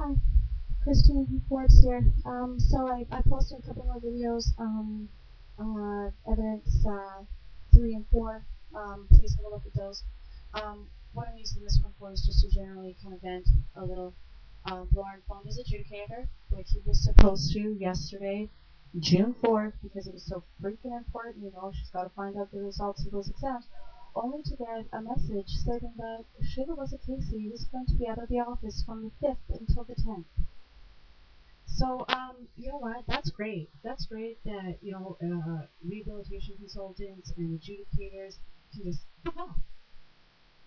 Hi, Christine Forbes here. So I posted a couple more videos, evidence 3 and 4. Please have a look at those. What I'm using this one for is just to generally kind of vent a little. Lauren phoned his adjudicator, which he was supposed to yesterday, June 4th, because it was so freaking important. You know, she's got to find out the results of those exams. Only to get a message stating that Sheila Casey was going to be out of the office from the 5th until the 10th. So, you know what? That's great. That's great that, rehabilitation consultants and adjudicators can just fuck off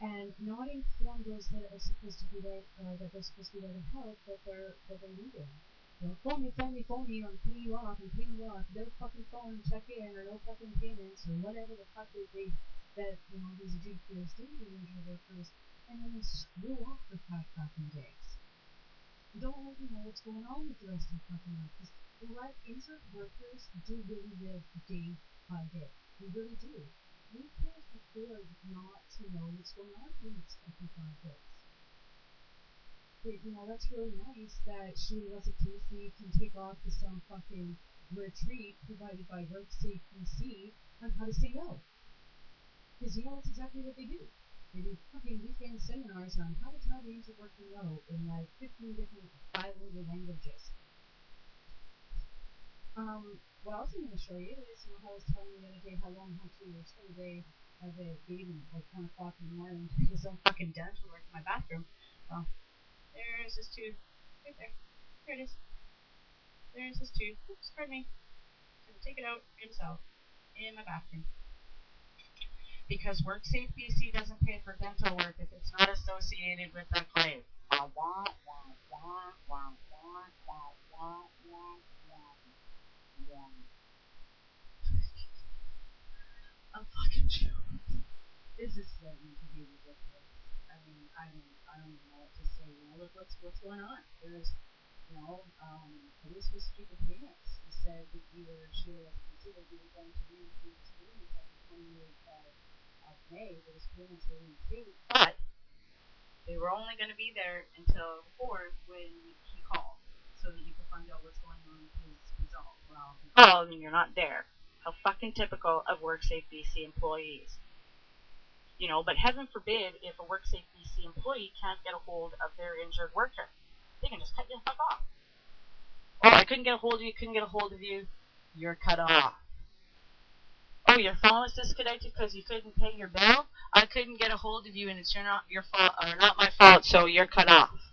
and not inform those that are supposed to be there, that they're supposed to be there to help, that they're leaving. You know, phone me, I'm paying you off, no fucking phone, check in, or no fucking payments, or whatever the fuck that these adjudicators do to injured workers, and then they screw off for 5 fucking days. Don't let me know what's going on with the rest of the fucking life, because you know what? Injured workers do really live day by day. They really do. We can't afford not to know what's going on for the next 55 days. But, you know, that's really nice that Sheila Casey can take off to some fucking retreat provided by WorkSafeBC on how to say no. Because you know that's exactly what they do. They do fucking weekend seminars on how to tell the injured worker no in like 15 different bilingual languages. What else I'm going to show you is, how I was telling you the other day how long I had to spend the day at the bathing at like 1 o'clock in the morning because I'm fucking dental work in my bathroom. Well, there's this tube. Right there. There it is. There's this tube. Oops, pardon me. I'm going to take it out myself in my bathroom. Because WorkSafeBC doesn't pay for dental work if it's not associated with the claim. I'm fucking joking. This is starting to be ridiculous. I mean, I don't even know what to say. Look what's going on. There's, it is supposed to do the payments. He said that Sheila was considered you were going to reinstate his payments on the 28th of May. Those payments were reinstated, but they were only going to be there until the 4th when he called, so that you could find out what's going on with his result. Well, you called and you're not there. How fucking typical of WorkSafeBC employees. But heaven forbid if a WorkSafeBC employee can't get a hold of their injured worker. They can just cut you the fuck off. Oh, I couldn't get a hold of you, you're cut off. Oh, your phone was disconnected because you couldn't pay your bill? I couldn't get a hold of you and it's not your fault, or not my fault, so you're cut off.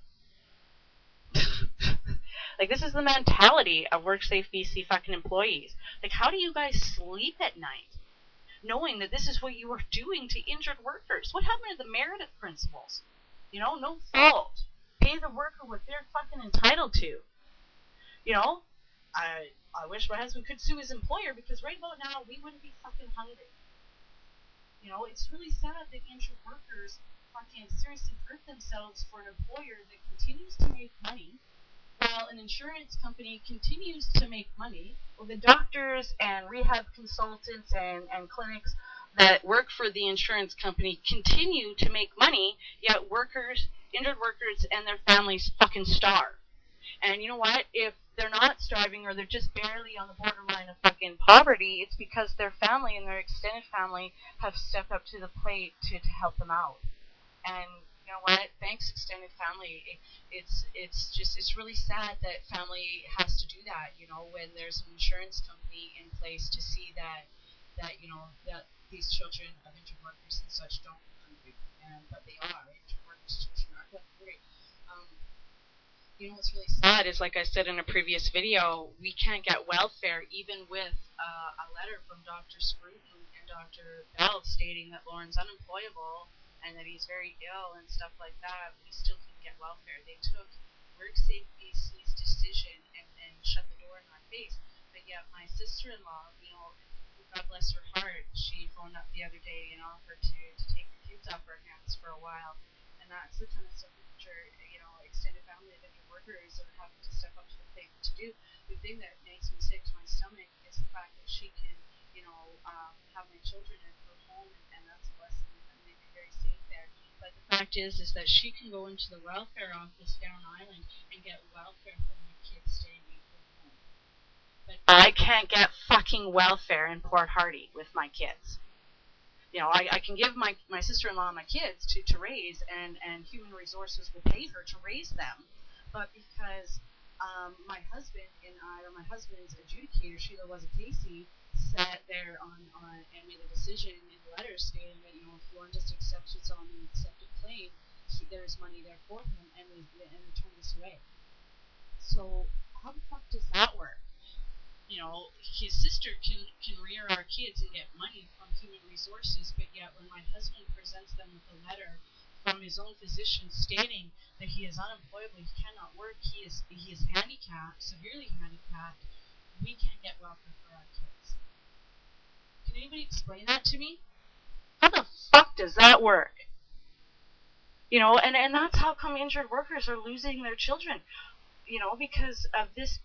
Like, this is the mentality of WorkSafeBC fucking employees. Like, how do you guys sleep at night knowing that this is what you are doing to injured workers? What happened to the Meredith principles? No fault. Pay the worker what they're fucking entitled to. I wish my husband could sue his employer because right about now we wouldn't be fucking hungry. It's really sad that injured workers fucking seriously hurt themselves for an employer that continues to make money while an insurance company continues to make money. Well, the doctors and rehab consultants and clinics that work for the insurance company continue to make money, yet injured workers and their families fucking starve. And you know what? If they're not starving or they're just barely on the borderline of fucking poverty, it's because their family and their extended family have stepped up to the plate to help them out. And you know what? Thanks, extended family. It's really sad that family has to do that. When there's an insurance company in place to see that these children of injured workers and such don't go hungry, but they are. Injured workers' children are going hungry. What's really sad is, like I said in a previous video, we can't get welfare even with a letter from Dr. Scruton and Dr. Bell stating that Lauren's unemployable and that he's very ill and stuff like that. We still couldn't get welfare. They took WorkSafeBC's decision and shut the door in our face. But yet my sister-in-law, God bless her heart, she phoned up the other day and offered to take the kids off her hands for a while. And that's the kind of stuff that extended family of injured workers are having to step up to the plate to do. The thing that makes me sick to my stomach is the fact that she can, have my children in her home, and that's a blessing, and they'd be very safe there. But the fact is that she can go into the welfare office down Island and get welfare for my kids staying at home. But I can't get fucking welfare in Port Hardy with my kids. You know, I can give my sister-in-law my kids to raise, and Human Resources will pay her to raise them. But because my husband and I, or my husband's adjudicator, Sheila Casey, sat there and made a decision in letters stating that, you know, if Lauren just accepts what's on the accepted claim, there's money there for him, and they turned this away. So how the fuck does that work? You know, his sister can rear our kids and get money from Human Resources, but yet when my husband presents them with a letter from his own physician stating that he is unemployable, he cannot work, he is handicapped, severely handicapped, we can't get welfare for our kids. Can anybody explain that to me? How the fuck does that work? You know, and that's how come injured workers are losing their children. You know, because of this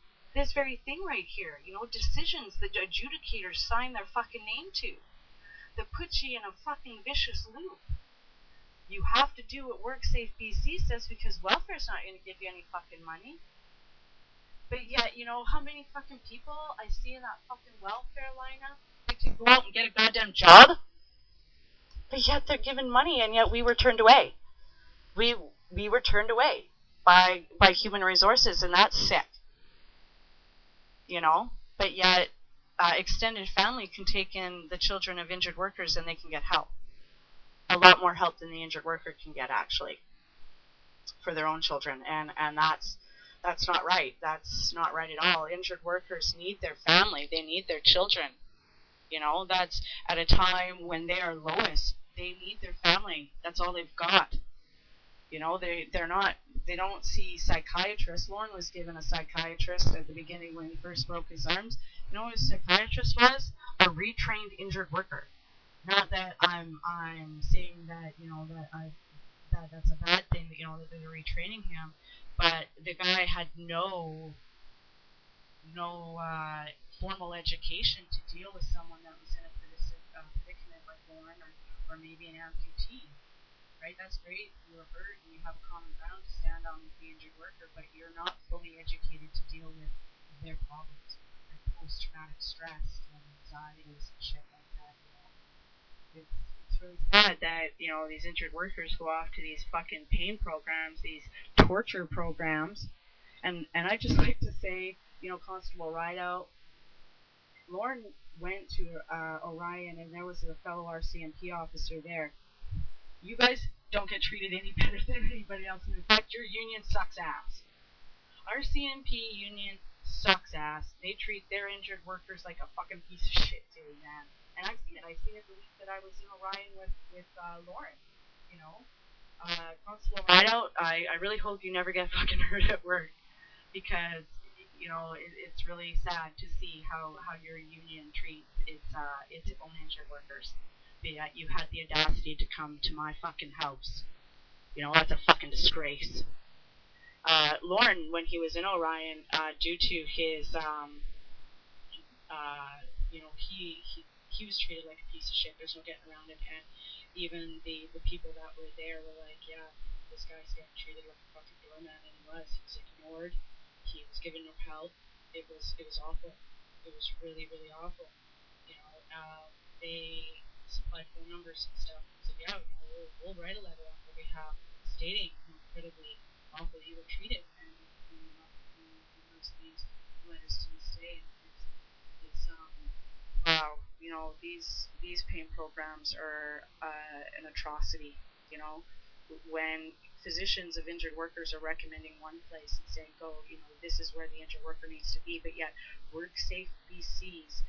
very thing right here. You know, decisions that adjudicators sign their fucking name to, that puts you in a fucking vicious loop. You have to do what WorkSafeBC says because welfare's not going to give you any fucking money. But yet, you know, how many fucking people I see in that fucking welfare lineup that can go out and get a goddamn job? But yet they're given money, and yet we were turned away. We were turned away by Human Resources, and that's sick. You know, but yet extended family can take in the children of injured workers and they can get help. A lot more help than the injured worker can get, actually, for their own children. And that's not right. That's not right at all. Injured workers need their family. They need their children. You know, that's at a time when they are lowest. They need their family. That's all they've got. You know, they don't see psychiatrists. Lauren was given a psychiatrist at the beginning when he first broke his arms. You know what a psychiatrist was? A retrained injured worker. Not that I'm saying that, you know, that's a bad thing, that, you know, that they're retraining him, but the guy had no formal education to deal with someone that was in a predicament like Lauren, or maybe an amputee. Right? That's great. You are hurt and you have a common ground to stand on with the injured worker, but you're not fully educated to deal with their problems, like post-traumatic stress and anxieties and shit like that. You know, it's really sad that, you know, these injured workers go off to these fucking pain programs, these torture programs, and I just like to say, you know, Constable Rideout, Lauren went to Orion, and there was a fellow RCMP officer there. You guys don't get treated any better than anybody else. In fact, your union sucks ass. Our CMP union sucks ass. They treat their injured workers like a fucking piece of shit too, man. And I've seen it. I've seen it the week that I was in Orion with Lauren. You know, Constable Rideout, I really hope you never get fucking hurt at work, because, you know, it's really sad to see how your union treats its own injured workers. That you had the audacity to come to my fucking house. You know, that's a fucking disgrace. Lauren, when he was in Orion, due to his, you know, he was treated like a piece of shit. There's no getting around it. And even the people that were there were like, yeah, this guy's getting treated like a fucking doorman, and he was. He was ignored. He was given no help. It was awful. It was really, really awful. You know, they supplied phone numbers and stuff. So yeah, you know, we'll write a letter on their behalf stating how incredibly awful you were treated, and these letters to this day. It's wow, you know, these pain programs are an atrocity. You know, when physicians of injured workers are recommending one place and saying, go, you know, this is where the injured worker needs to be, but yet WorkSafeBC's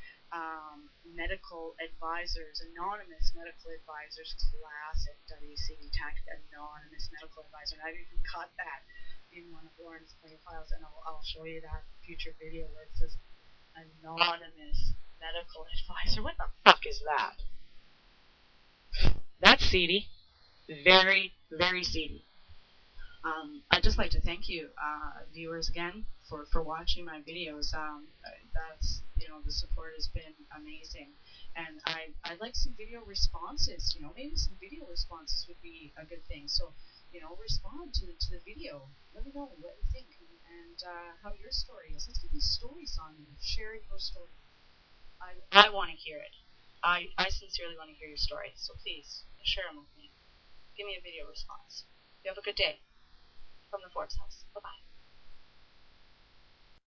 medical advisors, anonymous medical advisors, classic WCB Tech, anonymous medical advisor, and I've even got that in one of Lauren's claim files, and I'll show you that future video where it says anonymous medical advisor. What the fuck is that? That's seedy. Very, very seedy. I'd just like to thank you, viewers, again, for watching my videos. the support has been amazing. And I'd like some video responses. Maybe some video responses would be a good thing. So, respond to the video. Let me know what you think and how your story is. Let's get these stories on you. Share your story. I want to hear it. I sincerely want to hear your story. So please, share them with me. Give me a video response. You have a good day. From the Forbes House. Bye-bye.